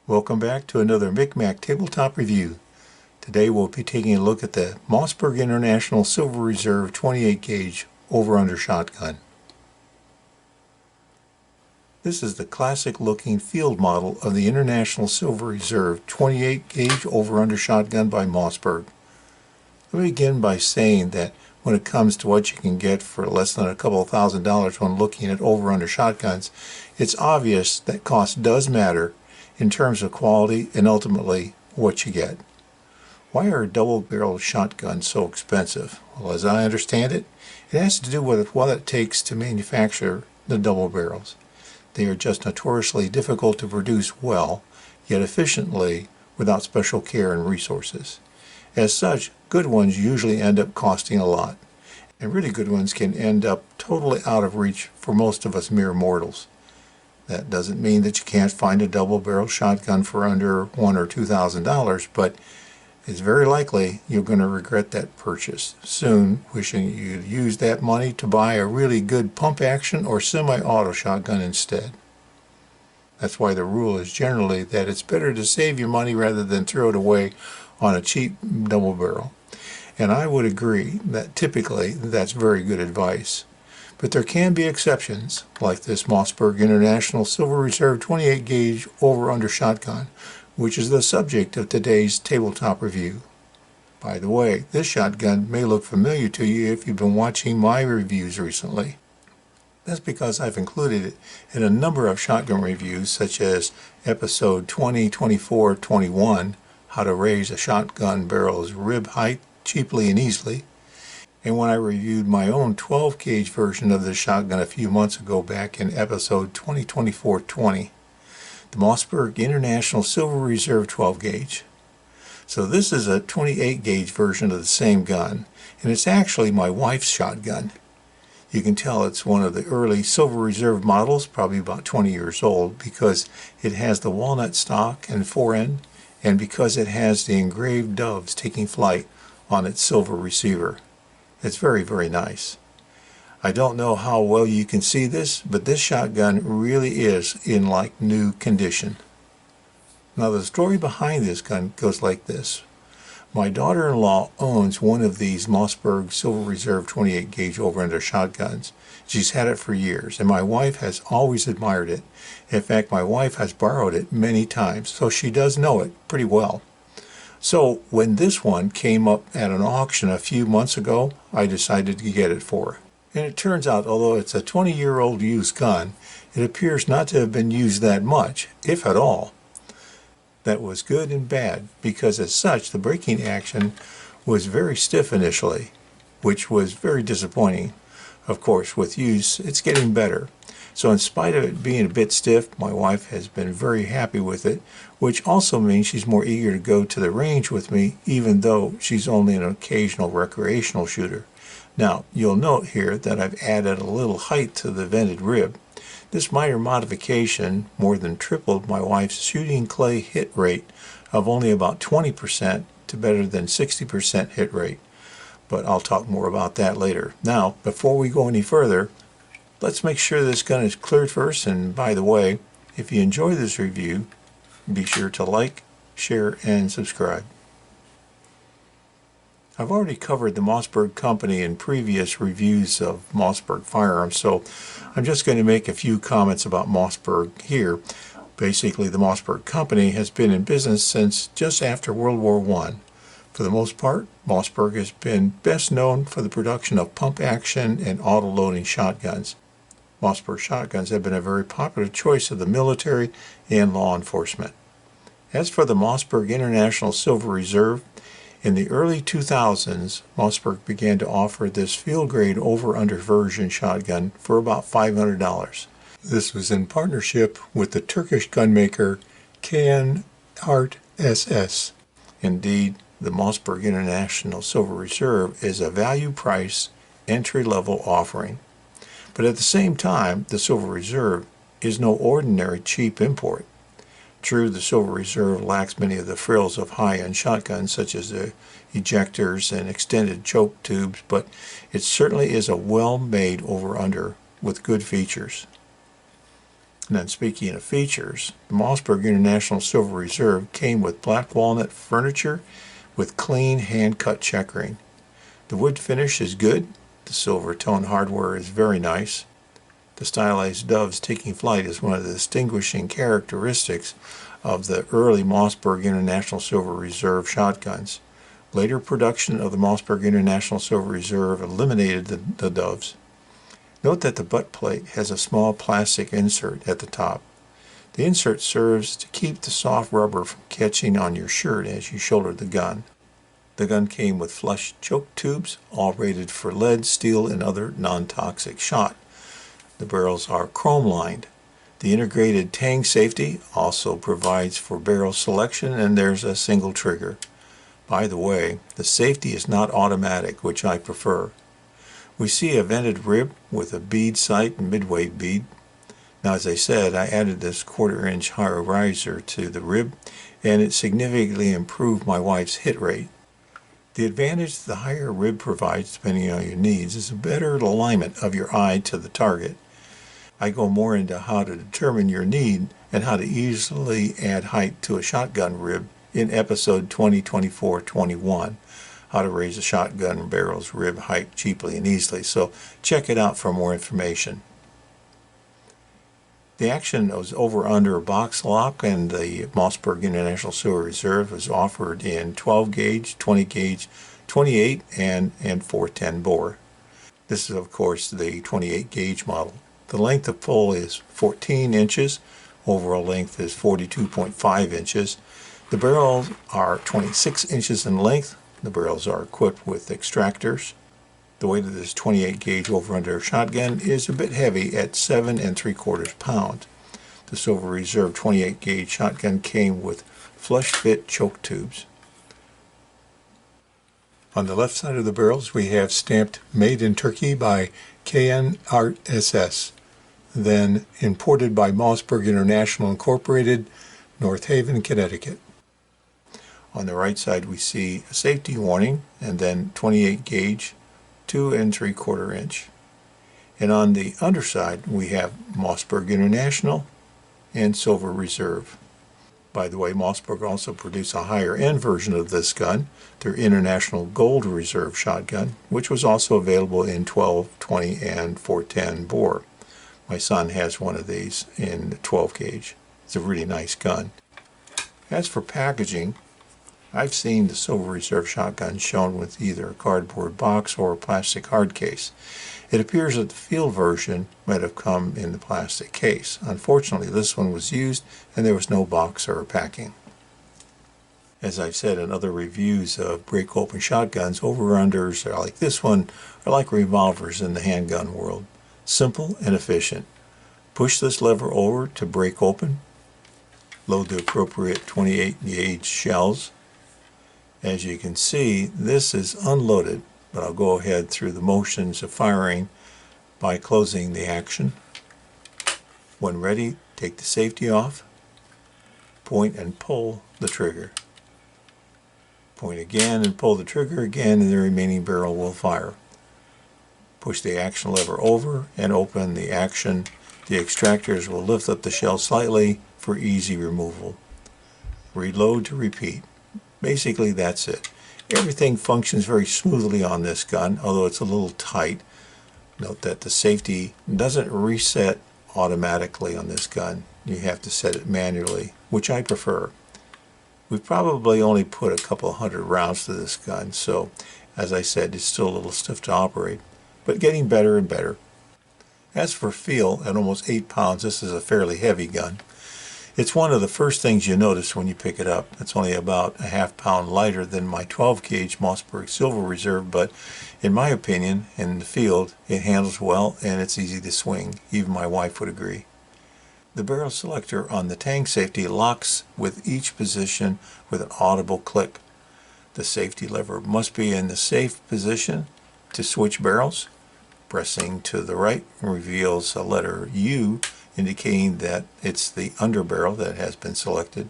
Welcome back to another Micmac Tabletop Review. Today we'll be taking a look at the Mossberg International Silver Reserve 28 gauge over-under shotgun. This is the classic looking field model of the International Silver Reserve 28 gauge over-under shotgun by Mossberg. Let me begin by saying that when it comes to what you can get for less than a couple of $1,000s when looking at over-under shotguns, it's obvious that cost does matter in terms of quality and ultimately what you get. Why are double-barrel shotguns so expensive? Well, as I understand it, it has to do with what it takes to manufacture the double barrels. They are just notoriously difficult to produce well, yet efficiently without special care and resources. As such, good ones usually end up costing a lot, and really good ones can end up totally out of reach for most of us mere mortals. That doesn't mean that you can't find a double-barrel shotgun for under $1,000 or $2,000, but it's very likely you're going to regret that purchase soon, wishing you'd used that money to buy a really good pump-action or semi-auto shotgun instead. That's why the rule is generally that it's better to save your money rather than throw it away on a cheap double-barrel. And I would agree that typically that's very good advice. But there can be exceptions, like this Mossberg International Silver Reserve 28 gauge over-under shotgun, which is the subject of today's tabletop review. By the way, this shotgun may look familiar to you if you've been watching my reviews recently. That's because I've included it in a number of shotgun reviews, such as episode 20, 24, 21, How to Raise a Shotgun Barrel's Rib Height Cheaply and Easily, and when I reviewed my own 12 gauge version of this shotgun a few months ago back in episode 2024-20, the Mossberg International Silver Reserve 12 gauge. So this is a 28 gauge version of the same gun, and it's actually my wife's shotgun. You can tell it's one of the early Silver Reserve models, probably about 20 years old, because it has the walnut stock and forend, and because it has the engraved doves taking flight on its silver receiver. It's very, very nice. I don't know how well you can see this, but this shotgun really is in like new condition. Now the story behind this gun goes like this. My daughter-in-law owns one of these Mossberg Silver Reserve 28 gauge over-under shotguns. She's had it for years, and my wife has always admired it. In fact, my wife has borrowed it many times, so she does know it pretty well. So when this one came up at an auction a few months ago, I decided to get it for her. And it turns out, although it's a 20-year-old used gun, it appears not to have been used that much, if at all. That was good and bad, because as such, the braking action was very stiff initially, which was very disappointing. Of course, with use, it's getting better. So in spite of it being a bit stiff, my wife has been very happy with it, which also means she's more eager to go to the range with me, even though she's only an occasional recreational shooter. Now, you'll note here that I've added a little height to the vented rib. This minor modification more than tripled my wife's shooting clay hit rate of only about 20% to better than 60% hit rate. But I'll talk more about that later. Now, before we go any further, let's make sure this gun is cleared first, and by the way, if you enjoy this review, be sure to like, share, and subscribe. I've already covered the Mossberg company in previous reviews of Mossberg firearms, so I'm just going to make a few comments about Mossberg here. Basically, the Mossberg company has been in business since just after World War I. For the most part, Mossberg has been best known for the production of pump-action and auto-loading shotguns. Mossberg shotguns have been a very popular choice of the military and law enforcement. As for the Mossberg International Silver Reserve, in the early 2000s, Mossberg began to offer this field-grade over-under version shotgun for about $500. This was in partnership with the Turkish gunmaker Kayhan Art S.S. Indeed, the Mossberg International Silver Reserve is a value-price, entry-level offering. But at the same time, the Silver Reserve is no ordinary cheap import. True, the Silver Reserve lacks many of the frills of high-end shotguns, such as the ejectors and extended choke tubes, but it certainly is a well-made over-under with good features. And then speaking of features, the Mossberg International Silver Reserve came with black walnut furniture with clean hand-cut checkering. The wood finish is good. The silver tone hardware is very nice. The stylized doves taking flight is one of the distinguishing characteristics of the early Mossberg International Silver Reserve shotguns. Later production of the Mossberg International Silver Reserve eliminated the doves. Note that the butt plate has a small plastic insert at the top. The insert serves to keep the soft rubber from catching on your shirt as you shoulder the gun. The gun came with flush choke tubes, all rated for lead, steel, and other non-toxic shot. The barrels are chrome lined. The integrated tang safety also provides for barrel selection, and there's a single trigger. By the way, the safety is not automatic, which I prefer. We see a vented rib with a bead sight and midweight bead. Now, as I said, I added this 1/4 inch higher riser to the rib, and it significantly improved my wife's hit rate. The advantage the higher rib provides, depending on your needs, is a better alignment of your eye to the target. I go more into how to determine your need and how to easily add height to a shotgun rib in episode 2024-21, how to raise a shotgun barrel's rib height cheaply and easily, so check it out for more information. The action was over under box lock, and the Mossberg International Silver Reserve was offered in 12 gauge, 20 gauge, 28 and 410 bore. This is of course the 28 gauge model. The length of pull is 14 inches, overall length is 42.5 inches. The barrels are 26 inches in length. The barrels are equipped with extractors. The weight of this 28 gauge over-under shotgun is a bit heavy at 7 3/4 pounds. The Silver Reserve 28 gauge shotgun came with flush fit choke tubes. On the left side of the barrels we have stamped "Made in Turkey" by Kayhan Art S.S. Then imported by Mossberg International Incorporated, North Haven, Connecticut. On the right side we see a safety warning and then 28 gauge, 2 3/4 inch. And on the underside we have Mossberg International and Silver Reserve. By the way, Mossberg also produced a higher end version of this gun, their International Gold Reserve shotgun, which was also available in 12, 20, and 410 bore. My son has one of these in 12 gauge. It's a really nice gun. As for packaging, I've seen the Silver Reserve shotgun shown with either a cardboard box or a plastic hard case. It appears that the field version might have come in the plastic case. Unfortunately, this one was used and there was no box or packing. As I've said in other reviews of break open shotguns, over-unders are like this one are like revolvers in the handgun world. Simple and efficient. Push this lever over to break open. Load the appropriate 28 gauge shells. As you can see, this is unloaded, but I'll go ahead through the motions of firing by closing the action. When ready, take the safety off, point and pull the trigger. Point again and pull the trigger again, and the remaining barrel will fire. Push the action lever over and open the action. The extractors will lift up the shell slightly for easy removal. Reload to repeat. Basically, that's it. Everything functions very smoothly on this gun, although it's a little tight. Note that the safety doesn't reset automatically on this gun. You have to set it manually, which I prefer. We've probably only put a couple hundred rounds to this gun, so as I said, it's still a little stiff to operate, but getting better and better. As for feel, at almost 8 pounds, this is a fairly heavy gun. It's one of the first things you notice when you pick it up. It's only about a ½ pound lighter than my 12 gauge Mossberg Silver Reserve, but in my opinion, in the field, it handles well and it's easy to swing. Even my wife would agree. The barrel selector on the tang safety locks with each position with an audible click. The safety lever must be in the safe position to switch barrels. Pressing to the right reveals a letter U, indicating that it's the underbarrel that has been selected.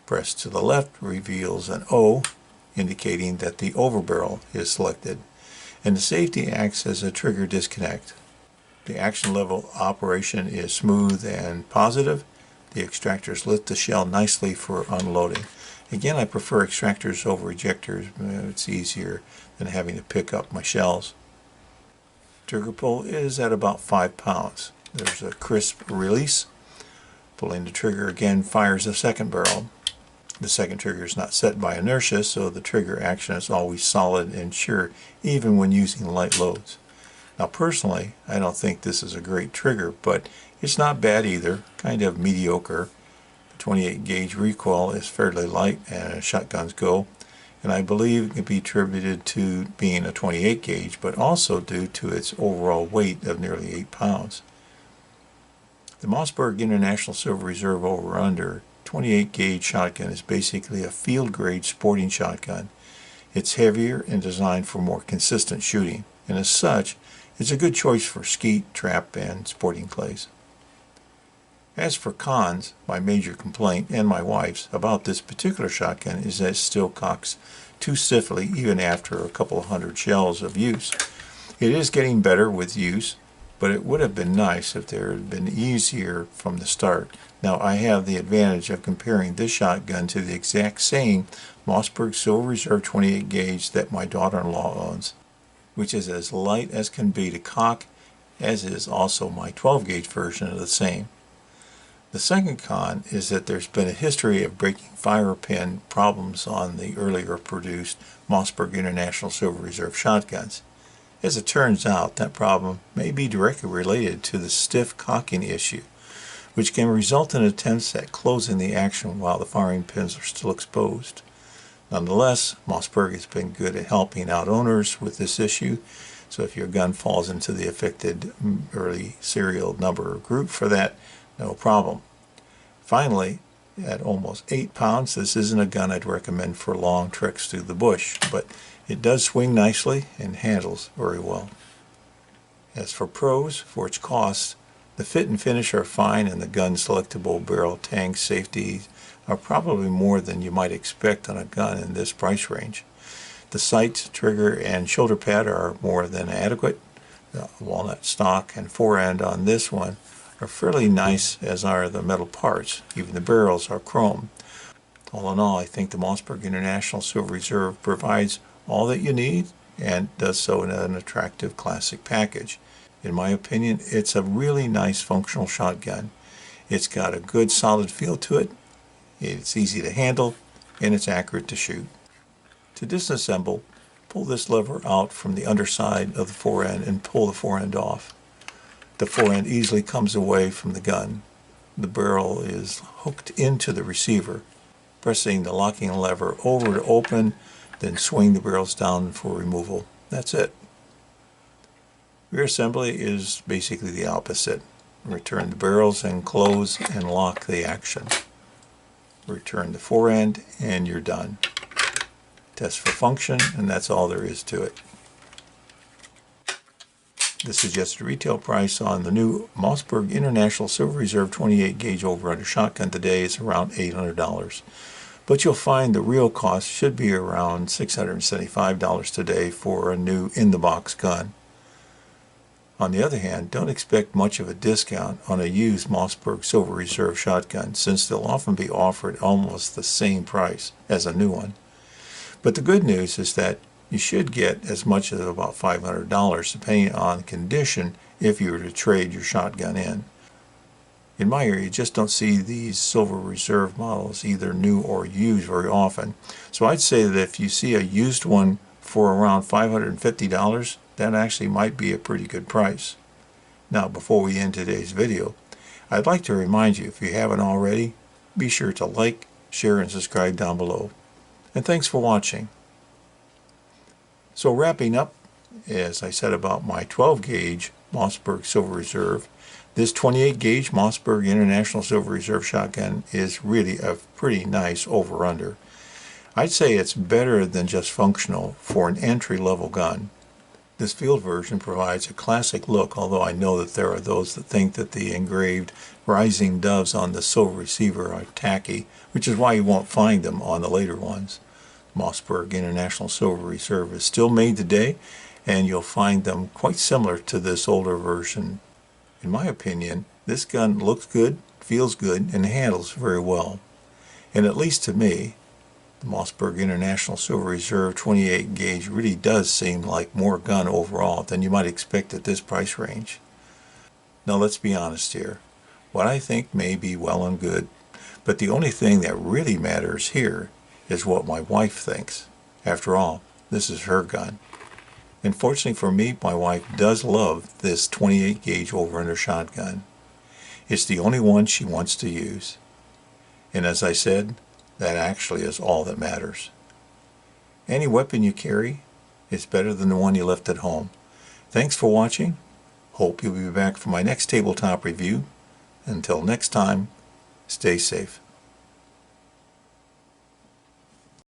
Press to the left reveals an O, indicating that the overbarrel is selected. And the safety acts as a trigger disconnect. The action level operation is smooth and positive. The extractors lift the shell nicely for unloading. Again, I prefer extractors over ejectors. It's easier than having to pick up my shells. Trigger pull is at about 5 pounds. There's a crisp release. Pulling the trigger again fires a second barrel. The second trigger is not set by inertia, so the trigger action is always solid and sure, even when using light loads. Now personally, I don't think this is a great trigger, but it's not bad either, kind of mediocre. The 28 gauge recoil is fairly light as shotguns go, and I believe it can be attributed to being a 28 gauge, but also due to its overall weight of nearly 8 pounds. The Mossberg International Silver Reserve over-under 28 gauge shotgun is basically a field grade sporting shotgun. It's heavier and designed for more consistent shooting, and as such, it's a good choice for skeet, trap, and sporting clays. As for cons, my major complaint, and my wife's, about this particular shotgun is that it still cocks too stiffly even after a couple of hundred shells of use. It is getting better with use, but it would have been nice if there had been easier from the start. Now I have the advantage of comparing this shotgun to the exact same Mossberg Silver Reserve 28 gauge that my daughter-in-law owns, which is as light as can be to cock, as is also my 12 gauge version of the same. The second con is that there's been a history of breaking fire pin problems on the earlier produced Mossberg International Silver Reserve shotguns. As it turns out, that problem may be directly related to the stiff cocking issue, which can result in attempts at closing the action while the firing pins are still exposed. Nonetheless, Mossberg has been good at helping out owners with this issue, so if your gun falls into the affected early serial number group for that, no problem. Finally, at almost 8 pounds, this isn't a gun I'd recommend for long treks through the bush, but it does swing nicely and handles very well. As for pros, for its cost, the fit and finish are fine, and the gun's selectable barrel tang safety are probably more than you might expect on a gun in this price range. The sights, trigger, and shoulder pad are more than adequate. The walnut stock and forend on this one are fairly nice, as are the metal parts. Even the barrels are chrome. All in all, I think the Mossberg International Silver Reserve provides all that you need and does so in an attractive classic package. In my opinion, it's a really nice functional shotgun. It's got a good solid feel to it, it's easy to handle, and it's accurate to shoot. To disassemble, pull this lever out from the underside of the forend and pull the forend off. The forend easily comes away from the gun. The barrel is hooked into the receiver. Pressing the locking lever over to open, then swing the barrels down for removal. That's it. Reassembly is basically the opposite. Return the barrels and close and lock the action. Return the forend and you're done. Test for function, and that's all there is to it. The suggested retail price on the new Mossberg International Silver Reserve 28 gauge over-under shotgun today is around $800. But you'll find the real cost should be around $675 today for a new in-the-box gun. On the other hand, don't expect much of a discount on a used Mossberg Silver Reserve shotgun, since they'll often be offered almost the same price as a new one. But the good news is that you should get as much as about $500 depending on condition if you were to trade your shotgun in. In my area, you just don't see these Silver Reserve models either new or used very often. So I'd say that if you see a used one for around $550, that actually might be a pretty good price. Now, before we end today's video, I'd like to remind you, if you haven't already, be sure to like, share, and subscribe down below. And thanks for watching. So wrapping up, as I said about my 12 gauge Mossberg Silver Reserve, this 28 gauge Mossberg International Silver Reserve shotgun is really a pretty nice over-under. I'd say it's better than just functional for an entry-level gun. This field version provides a classic look, although I know that there are those that think that the engraved rising doves on the silver receiver are tacky, which is why you won't find them on the later ones. Mossberg International Silver Reserve is still made today, and you'll find them quite similar to this older version. In my opinion, this gun looks good, feels good, and handles very well. And at least to me, the Mossberg International Silver Reserve 28 gauge really does seem like more gun overall than you might expect at this price range. Now let's be honest here. What I think may be well and good, but the only thing that really matters here is what my wife thinks. After all, this is her gun. And fortunately for me, my wife does love this 28 gauge over-under shotgun. It's the only one she wants to use. And as I said, that actually is all that matters. Any weapon you carry is better than the one you left at home. Thanks for watching. Hope you'll be back for my next tabletop review. Until next time, stay safe.